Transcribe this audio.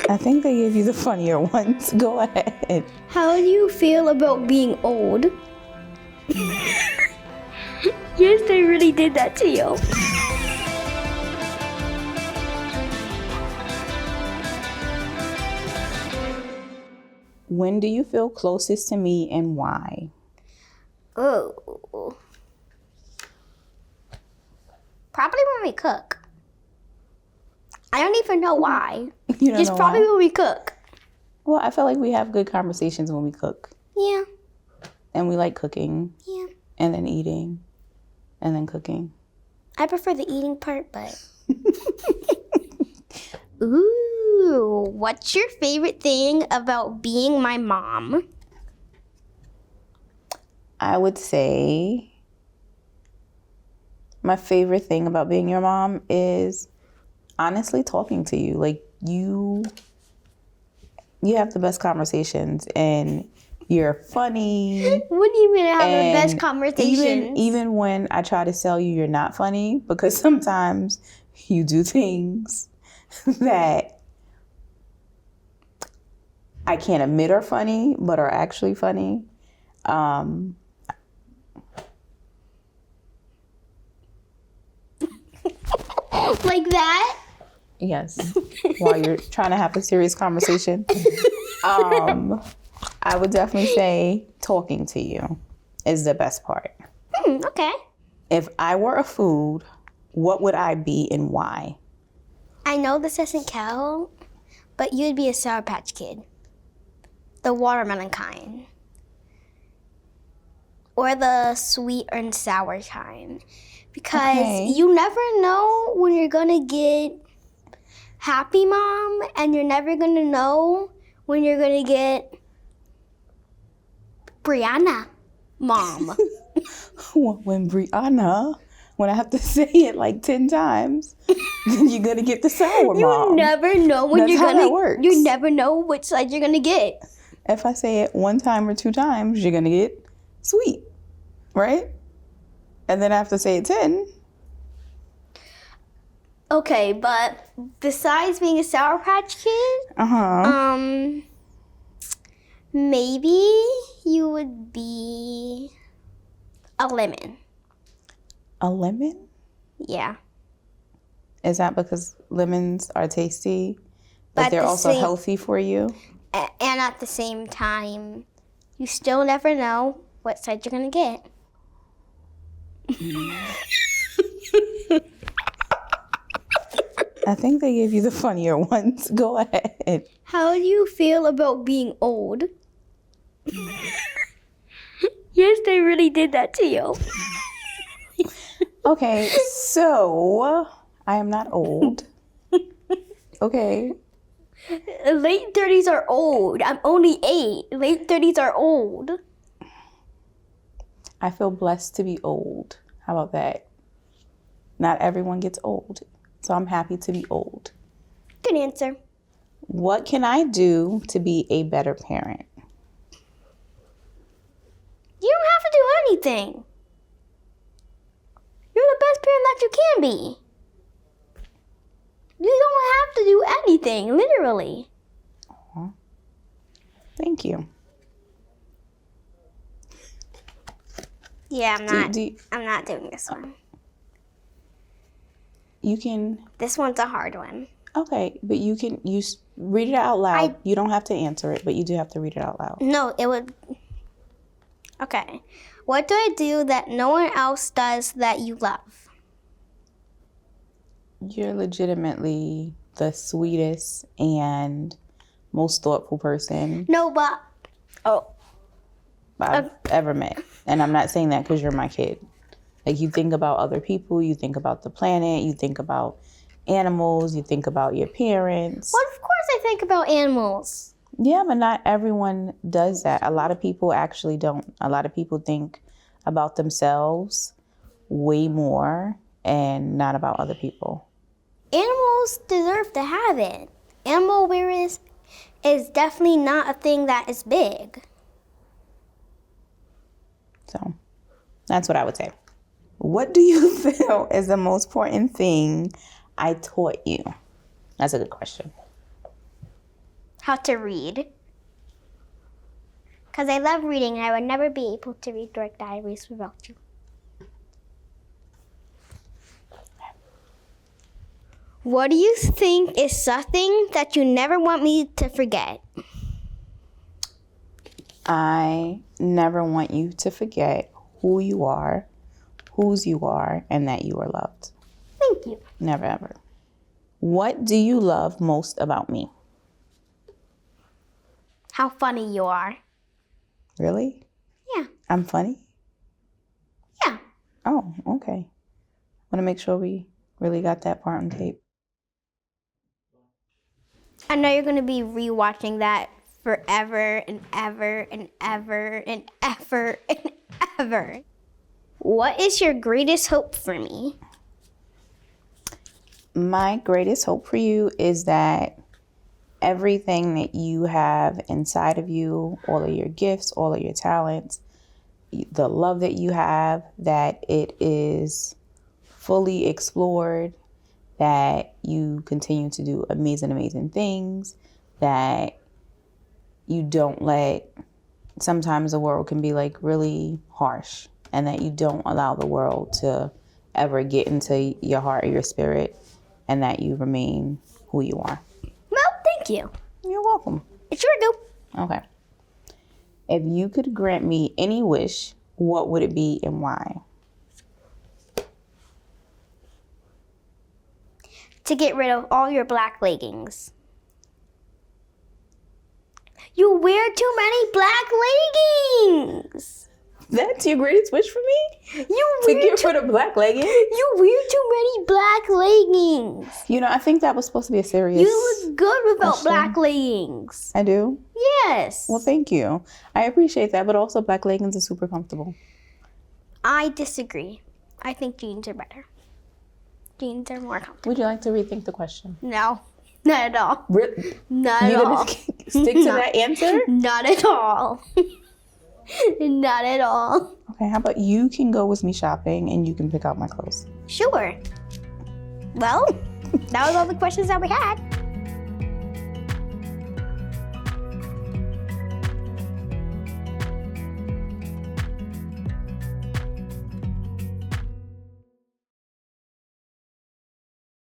I think they gave you the funnier ones. Go ahead. How do you feel about being old? Yes, they really did that to you. When do you feel closest to me and why? Oh. Probably when we cook. I don't even know why. You don't Just know probably why? when we cook. Well, I feel like we have good conversations when we cook. Yeah. And we like cooking. Yeah. And then eating. And then cooking. I prefer the eating part, but... Ooh, what's your favorite thing about being my mom? I would say my favorite thing about being your mom is honestly talking to you. Like you have the best conversations and you're funny. What do you mean I have the best conversations? Even when I try to tell you you're not funny, because sometimes you do things that I can't admit are funny, but are actually funny. Like that? Yes. While you're trying to have a serious conversation. I would definitely say talking to you is the best part. Okay. If I were a food, what would I be and why? I know this doesn't count, but you'd be a Sour Patch Kid. The watermelon kind. Or the sweet and sour kind. Because you never know when you're gonna get Happy Mom, and you're never gonna know when you're gonna get Brianna Mom. When I have to say it like 10 times, then you're gonna get the sour mom. You never know when That's you're how gonna. that works. You never know which side you're gonna get. If I say it 1 time or 2 times, you're gonna get sweet, right? And then I have to say it 10. Okay, but besides being a Sour Patch Kid, maybe you would be a lemon. A lemon? Yeah. Is that because lemons are tasty, but they're also healthy for you? And at the same time, you still never know what side you're going to get. I think they gave you the funnier ones. Go ahead. How do you feel about being old? Yes, they really did that to you. Okay, so I am not old. Okay. Late 30s are old. I'm only 8. Late 30s are old. I feel blessed to be old. How about that? Not everyone gets old, so I'm happy to be old. Good answer. What can I do to be a better parent? You don't have to do anything. You're the best parent that you can be. You don't have to do anything, literally. Aww. Thank you. Yeah, I'm not doing this one. You can. This one's a hard one. Okay, but you read it out loud. You don't have to answer it, but you do have to read it out loud. No, it would. Okay. What do I do that no one else does that you love? You're legitimately the sweetest and most thoughtful person I've ever met. And I'm not saying that because you're my kid. Like, you think about other people, you think about the planet, you think about animals, you think about your parents. Well, of course I think about animals. Yeah, but not everyone does that. A lot of people actually don't. A lot of people think about themselves way more and not about other people. Animals deserve to have it. Animal awareness is definitely not a thing that is big. So that's what I would say. What do you feel is the most important thing I taught you? That's a good question. How to read. Because I love reading and I would never be able to read Dark Diaries without you. What do you think is something that you never want me to forget? I never want you to forget who you are, whose you are, and that you are loved. Thank you. Never ever. What do you love most about me? How funny you are. Really? Yeah. I'm funny? Yeah. Oh, okay. Want to make sure we really got that part on tape. I know you're going to be rewatching that forever and ever and ever and ever and ever. What is your greatest hope for me? My greatest hope for you is that everything that you have inside of you, all of your gifts, all of your talents, the love that you have, that it is fully explored, that you continue to do amazing things, that you don't let, sometimes the world can be like really harsh, and that you don't allow the world to ever get into your heart or your spirit, and that you remain who you are. Well, thank you. You're welcome. I sure do. Okay. If you could grant me any wish, what would it be and why? To get rid of all your black leggings. You wear too many black leggings. That's your greatest wish for me? You To get rid of black leggings? You wear too many black leggings. You know, I think that was supposed to be a serious... You look good without question. black leggings. I do? Yes. Well, thank you. I appreciate that, but also black leggings are super comfortable. I disagree. I think jeans are better. Jeans are more comfortable. Would you like to rethink the question? No, not at all. Not at You're all. gonna stick to that answer? Not at all. Not at all. Okay, how about you can go with me shopping and you can pick out my clothes? Sure. Well, that was all the questions that we had.